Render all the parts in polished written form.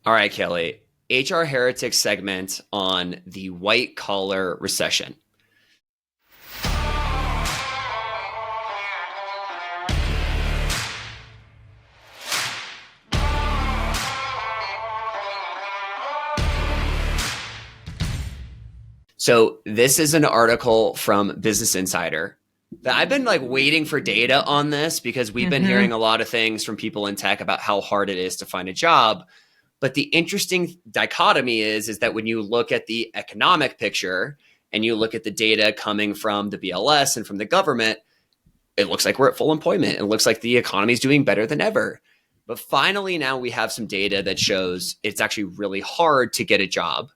All right, Kelly. HR Heretics segment on the white collar recession. So this is an article from Business Insider that I've been like waiting for data on this because we've been hearing a lot of things from people in tech about how hard it is to find a job. But the interesting dichotomy is that when you look at the economic picture and you look at the data coming from the BLS and from the government, it looks like we're at full employment. It looks like the economy is doing better than ever. But finally, now we have some data that shows it's actually really hard to get a job.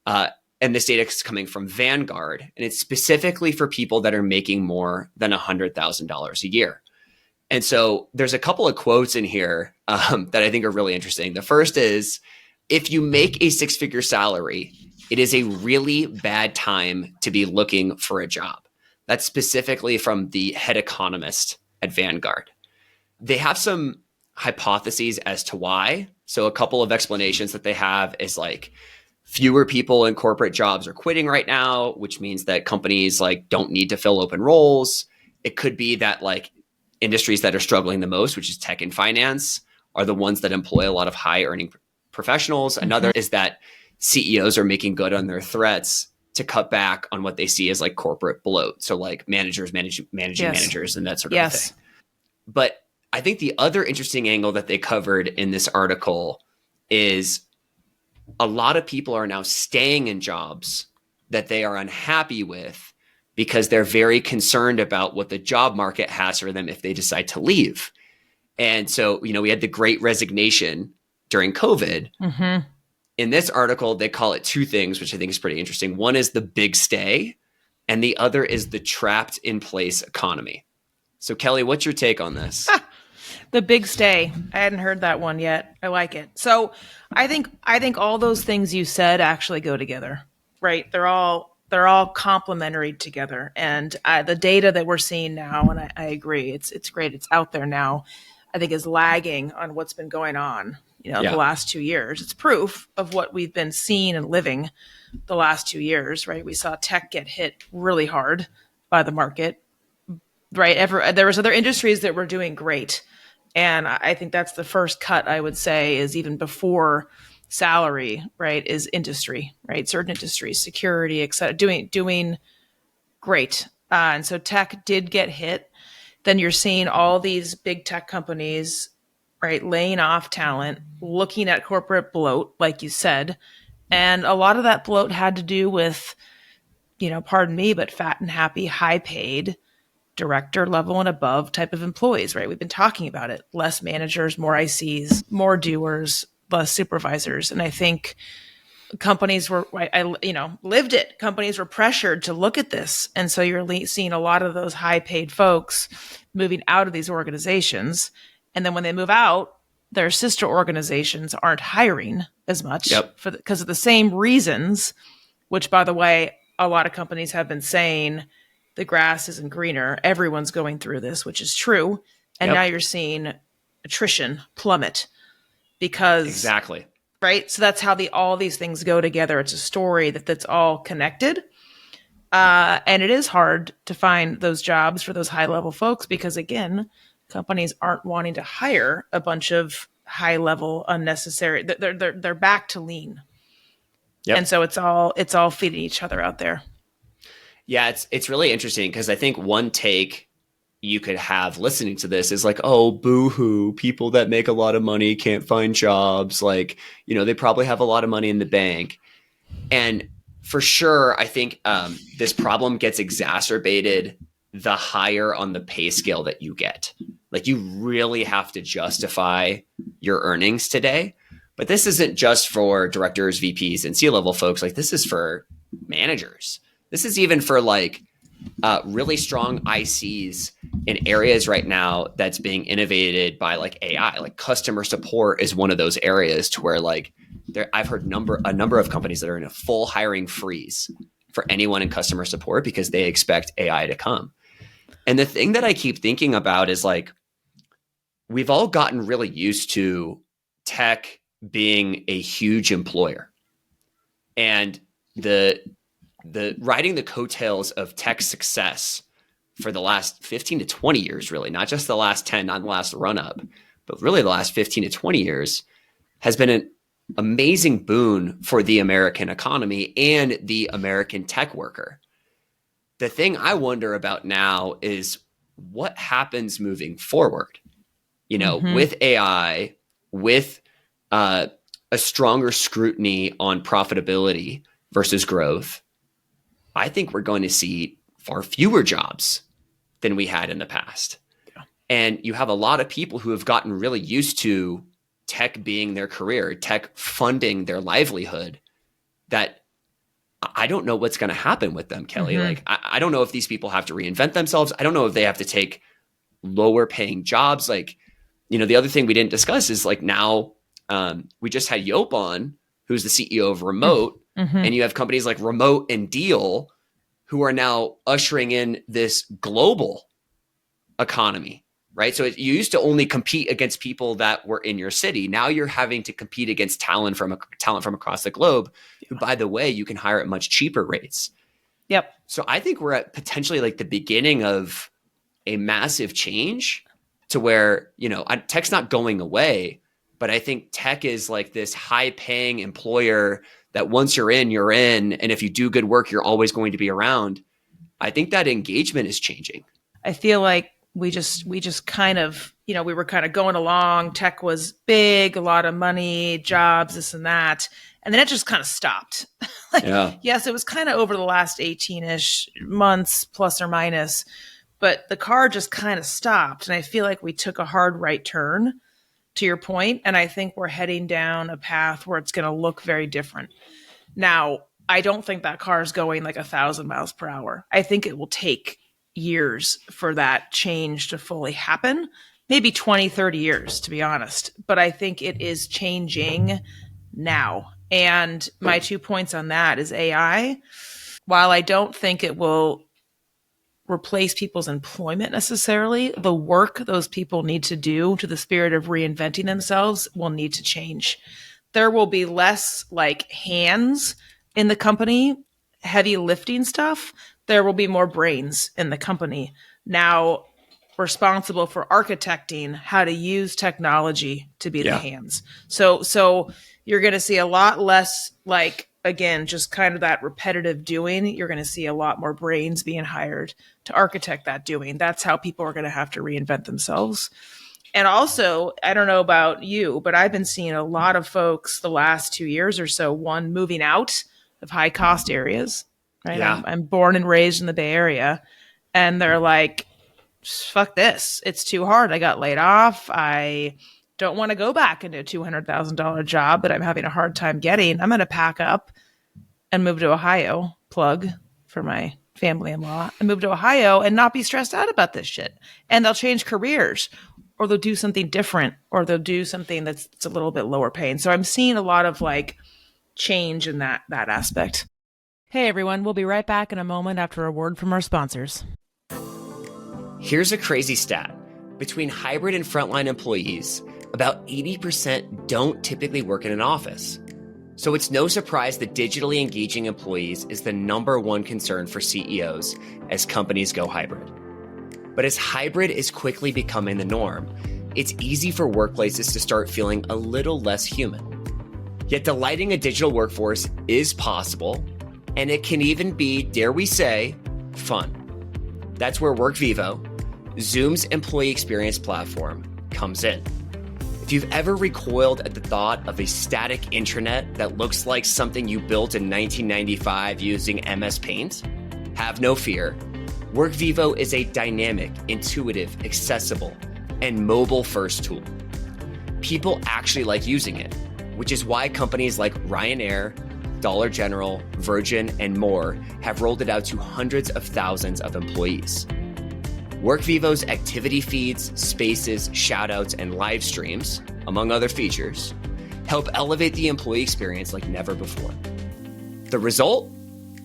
And this data is coming from Vanguard, and it's specifically for people that are making more than $100,000 a year. And so there's a couple of quotes in here that I think are really interesting. The first is, if you make a six-figure salary, it is a really bad time to be looking for a job. That's specifically from the head economist at Vanguard. They have some hypotheses as to why. So a couple of explanations that they have is like, fewer people in corporate jobs are quitting right now, which means that companies like don't need to fill open roles. It could be that like industries that are struggling the most, which is tech and finance, are the ones that employ a lot of high earning professionals. Another is that CEOs are making good on their threats to cut back on what they see as like corporate bloat. So like managers managing managers and that sort of thing. But I think the other interesting angle that they covered in this article is a lot of people are now staying in jobs that they are unhappy with because they're very concerned about what the job market has for them if they decide to leave. And so, we had the Great Resignation during COVID. In this article, they call it two things, which I think is pretty interesting. One is the big stay, and the other is the trapped in place economy. So Kelly, what's your take on this? The big stay. I hadn't heard that one yet. I like it. So I think all those things you said actually go together, right? They're all complementary together. And the data that we're seeing now, and I agree, it's great. It's out there now. I think is lagging on what's been going on, the last 2 years. It's proof of what we've been seeing and living the last 2 years, right? We saw tech get hit really hard by the market, right? There was other industries that were doing great. And I think that's the first cut, I would say, is even before salary, right, is industry, right? Certain industries, security, et cetera, doing great. And so tech did get hit. Then you're seeing all these big tech companies, right, laying off talent, looking at corporate bloat, like you said. And a lot of that bloat had to do with, pardon me, but fat and happy, high paid, director level and above type of employees, right? We've been talking about it. Less managers, more ICs, more doers, less supervisors. And I think companies were, lived it. Companies were pressured to look at this. And so you're seeing a lot of those high paid folks moving out of these organizations. And then when they move out, their sister organizations aren't hiring as much because of the same reasons, which, by the way, a lot of companies have been saying the grass isn't greener. Everyone's going through this, which is true. And now you're seeing attrition plummet because exactly. Right. So that's how all these things go together. It's a story that's all connected. And it is hard to find those jobs for those high level folks because, again, companies aren't wanting to hire a bunch of high level unnecessary. They're back to lean. And so it's all feeding each other out there. Yeah, it's really interesting because I think one take you could have listening to this is like, oh, boo-hoo, people that make a lot of money can't find jobs. Like, they probably have a lot of money in the bank. And for sure, I think this problem gets exacerbated the higher on the pay scale that you get. Like, you really have to justify your earnings today. But this isn't just for directors, VPs, and C-level folks. Like, this is for managers. This is even for like really strong ICs in areas right now that's being innovated by like AI. Like customer support is one of those areas to where like I've heard a number of companies that are in a full hiring freeze for anyone in customer support because they expect AI to come. And the thing that I keep thinking about is like, we've all gotten really used to tech being a huge employer. And the riding the coattails of tech success for the last 15 to 20 years, really, not just the last 10, not the last run up, but really the last 15 to 20 years has been an amazing boon for the American economy and the American tech worker. The thing I wonder about now is what happens moving forward, with AI, with a stronger scrutiny on profitability versus growth. I think we're going to see far fewer jobs than we had in the past. Yeah. And you have a lot of people who have gotten really used to tech being their career, tech funding their livelihood, that I don't know what's going to happen with them, Kelli. Like, I don't know if these people have to reinvent themselves. I don't know if they have to take lower paying jobs. Like, the other thing we didn't discuss is like now we just had Yope on, who's the CEO of Remote. And you have companies like Remote and Deal who are now ushering in this global economy, right? So you used to only compete against people that were in your city. Now you're having to compete against talent from across the globe, who, by the way, you can hire at much cheaper rates. Yep. So I think we're at potentially like the beginning of a massive change to where, tech's not going away, but I think tech is like this high paying employer that once you're in, you're in. And if you do good work, you're always going to be around. I think that engagement is changing. I feel like we just kind of, we were kind of going along. Tech was big, a lot of money, jobs, this and that. And then it just kind of stopped. Yes, it was kind of over the last 18-ish months, plus or minus, but the car just kind of stopped. And I feel like we took a hard right turn, to your point. And I think we're heading down a path where it's going to look very different. Now, I don't think that car is going like 1,000 miles per hour. I think it will take years for that change to fully happen, maybe 20, 30 years, to be honest. But I think it is changing now. And my 2 points on that is AI. While I don't think it will replace people's employment necessarily, the work those people need to do, to the spirit of reinventing themselves, will need to change. There will be less like hands in the company, heavy lifting stuff. There will be more brains in the company now, responsible for architecting how to use technology to be the hands. So you're going to see a lot less, like, again, just kind of that repetitive doing. You're going to see a lot more brains being hired to architect that doing. That's how people are going to have to reinvent themselves. And also, I don't know about you, but I've been seeing a lot of folks the last 2 years or so, one, moving out of high cost areas, right? Yeah. I'm born and raised in the Bay Area, and they're like, fuck this. It's too hard. I got laid off. I don't want to go back into a $200,000 job that I'm having a hard time getting. I'm going to pack up and move to Ohio, plug for my family-in-law, and move to Ohio and not be stressed out about this shit. And they'll change careers, or they'll do something different, or they'll do something that's a little bit lower paying. So I'm seeing a lot of like change in that aspect. Hey everyone, we'll be right back in a moment after a word from our sponsors. Here's a crazy stat. Between hybrid and frontline employees, about 80% don't typically work in an office. So it's no surprise that digitally engaging employees is the number one concern for CEOs as companies go hybrid. But as hybrid is quickly becoming the norm, it's easy for workplaces to start feeling a little less human. Yet delighting a digital workforce is possible, and it can even be, dare we say, fun. That's where Workvivo, Zoom's employee experience platform, comes in. If you've ever recoiled at the thought of a static intranet that looks like something you built in 1995 using MS Paint, have no fear. Workvivo is a dynamic, intuitive, accessible, and mobile-first tool. People actually like using it, which is why companies like Ryanair, Dollar General, Virgin, and more have rolled it out to hundreds of thousands of employees. Workvivo's activity feeds, spaces, shoutouts, and live streams, among other features, help elevate the employee experience like never before. The result?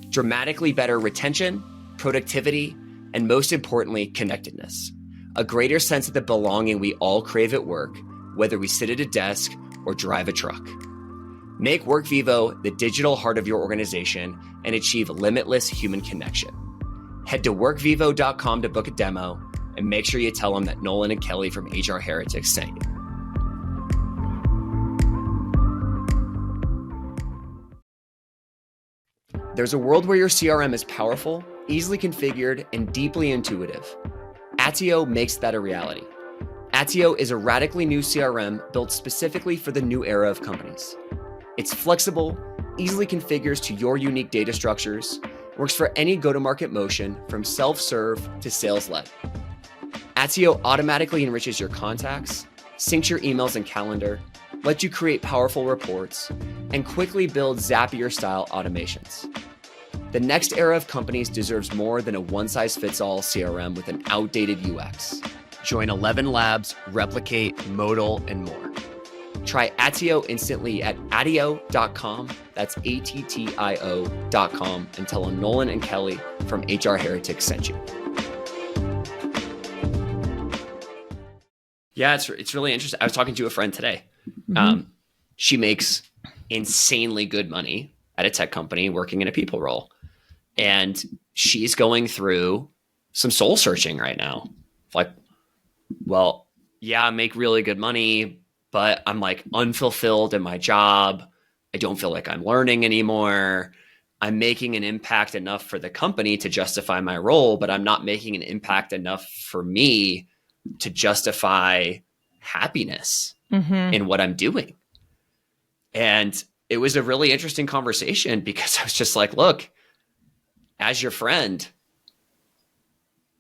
Dramatically better retention, productivity, and most importantly, connectedness. A greater sense of the belonging we all crave at work, whether we sit at a desk or drive a truck. Make Workvivo the digital heart of your organization and achieve limitless human connection. Head to workvivo.com to book a demo and make sure you tell them that Nolan and Kelli from HR Heretics sent you. There's a world where your CRM is powerful, easily configured, and deeply intuitive. Attio makes that a reality. Attio is a radically new CRM built specifically for the new era of companies. It's flexible, easily configures to your unique data structures, works for any go-to-market motion from self-serve to sales-led. Attio automatically enriches your contacts, syncs your emails and calendar, lets you create powerful reports, and quickly build Zapier-style automations. The next era of companies deserves more than a one-size-fits-all CRM with an outdated UX. Join 11 labs, replicate, modal, and more. Try Attio instantly at attio.com. That's ATTIO.com and tell them Nolan and Kelli from HR Heretics sent you. Yeah, it's really interesting. I was talking to a friend today. She makes insanely good money at a tech company working in a people role. And she's going through some soul searching right now. Like, well, yeah, I make really good money, but I'm like unfulfilled in my job. I don't feel like I'm learning anymore. I'm making an impact enough for the company to justify my role, but I'm not making an impact enough for me to justify happiness in what I'm doing. And it was a really interesting conversation because I was just like, look, as your friend,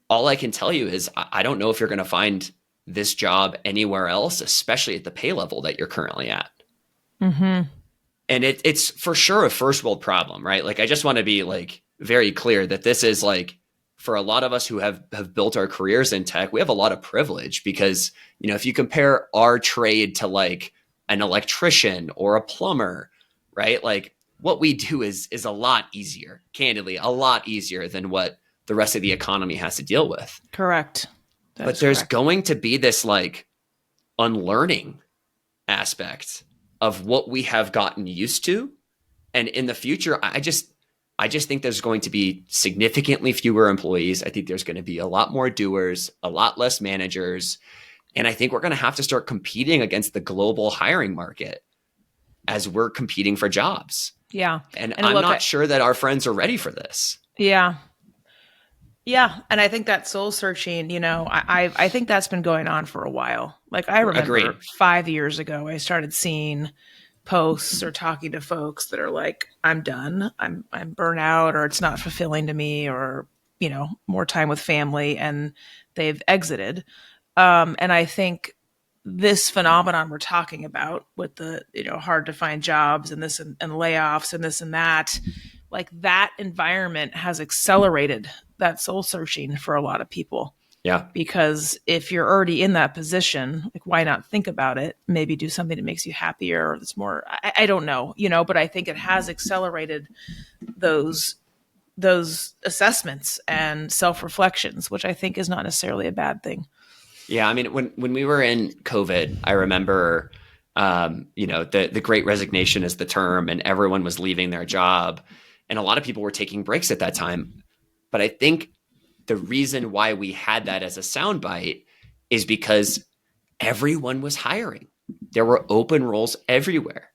all I can tell you is I don't know if you're going to find this job anywhere else, especially at the pay level that you're currently at. And it's for sure a first world problem, right? Like, I just want to be like very clear that this is like, for a lot of us who have built our careers in tech, we have a lot of privilege because, you know, if you compare our trade to like an electrician or a plumber, right? Like, what we do is a lot easier, candidly, a lot easier than what the rest of the economy has to deal with. Correct. But there's going to be this like unlearning aspect of what we have gotten used to. And in the future, I just think there's going to be significantly fewer employees. I think there's going to be a lot more doers, a lot less managers. And I think we're going to have to start competing against the global hiring market as we're competing for jobs. Yeah. And I'm not sure that our friends are ready for this. Yeah. Yeah. And I think that soul searching, you know, I think that's been going on for a while. Like, I remember 5 years ago, I started seeing posts or talking to folks that are like, I'm done. I'm burnt out, or it's not fulfilling to me, or, you know, more time with family, and they've exited. And I think this phenomenon we're talking about with the, you know, hard to find jobs and this and layoffs and this and that, like, that environment has accelerated that soul searching for a lot of people. Yeah. Because if you're already in that position, like, why not think about it? Maybe do something that makes you happier, or that's more, I don't know, you know, but I think it has accelerated those assessments and self-reflections, which I think is not necessarily a bad thing. Yeah. I mean, when we were in COVID, I remember, you know, the Great Resignation is the term, and everyone was leaving their job, and a lot of people were taking breaks at that time. But I think the reason why we had that as a soundbite is because everyone was hiring. There were open roles everywhere.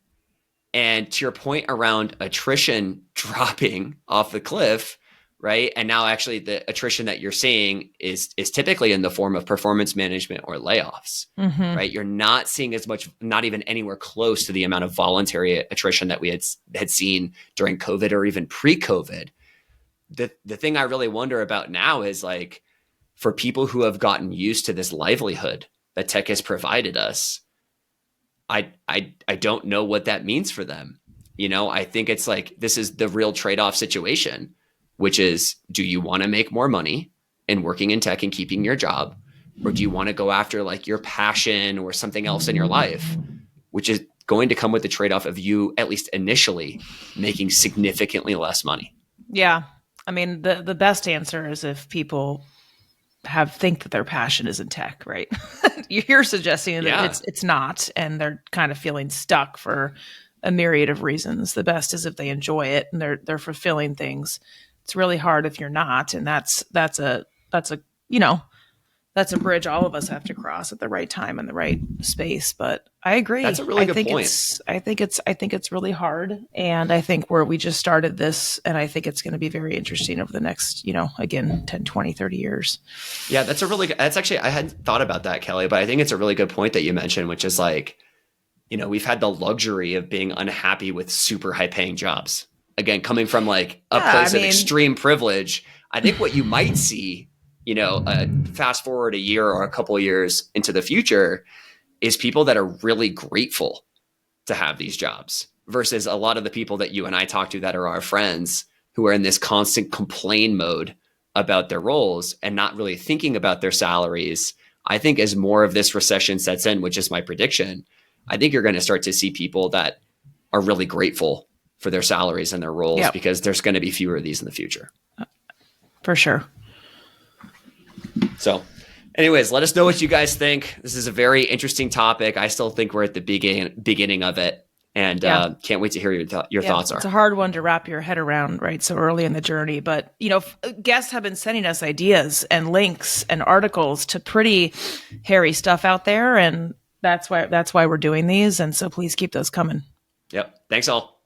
And to your point around attrition dropping off the cliff, right? And now actually the attrition that you're seeing is typically in the form of performance management or layoffs, right? You're not seeing as much, not even anywhere close to the amount of voluntary attrition that we had seen during COVID or even pre-COVID. The thing I really wonder about now is, like, for people who have gotten used to this livelihood that tech has provided us, I don't know what that means for them. You know, I think it's like, this is the real trade-off situation, which is, do you want to make more money in working in tech and keeping your job? Or do you want to go after like your passion or something else in your life, which is going to come with the trade-off of you, at least initially, making significantly less money? Yeah. I mean, the best answer is if people think that their passion is in tech, right? You're suggesting that it's not, and they're kind of feeling stuck for a myriad of reasons. The best is if they enjoy it and they're fulfilling things. It's really hard if you're not, and that's a that's a bridge all of us have to cross at the right time and the right space. But I agree. That's a really good point. I think it's really hard. And I think we just started this, and I think it's going to be very interesting over the next, again, 10, 20, 30 years. Yeah, that's actually, I hadn't thought about that, Kelly, but I think it's a really good point that you mentioned, which is like, we've had the luxury of being unhappy with super high paying jobs. Again, coming from like a place of extreme privilege, I think what you might see, fast forward a year or a couple of years into the future, is people that are really grateful to have these jobs versus a lot of the people that you and I talk to that are our friends who are in this constant complain mode about their roles and not really thinking about their salaries. I think as more of this recession sets in, which is my prediction, I think you're going to start to see people that are really grateful for their salaries and their roles because there's going to be fewer of these in the future. For sure. So anyways, let us know what you guys think. This is a very interesting topic. I still think we're at the beginning of it, and can't wait to hear your thoughts. It's a hard one to wrap your head around, right? So early in the journey, but guests have been sending us ideas and links and articles to pretty hairy stuff out there, and that's why we're doing these. And so please keep those coming. Yep. Thanks all.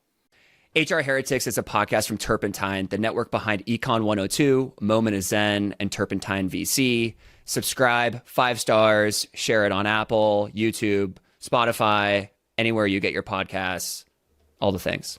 HR Heretics is a podcast from Turpentine, the network behind Econ 102, Moment of Zen, and Turpentine VC. Subscribe, 5 stars, share it on Apple, YouTube, Spotify, anywhere you get your podcasts, all the things.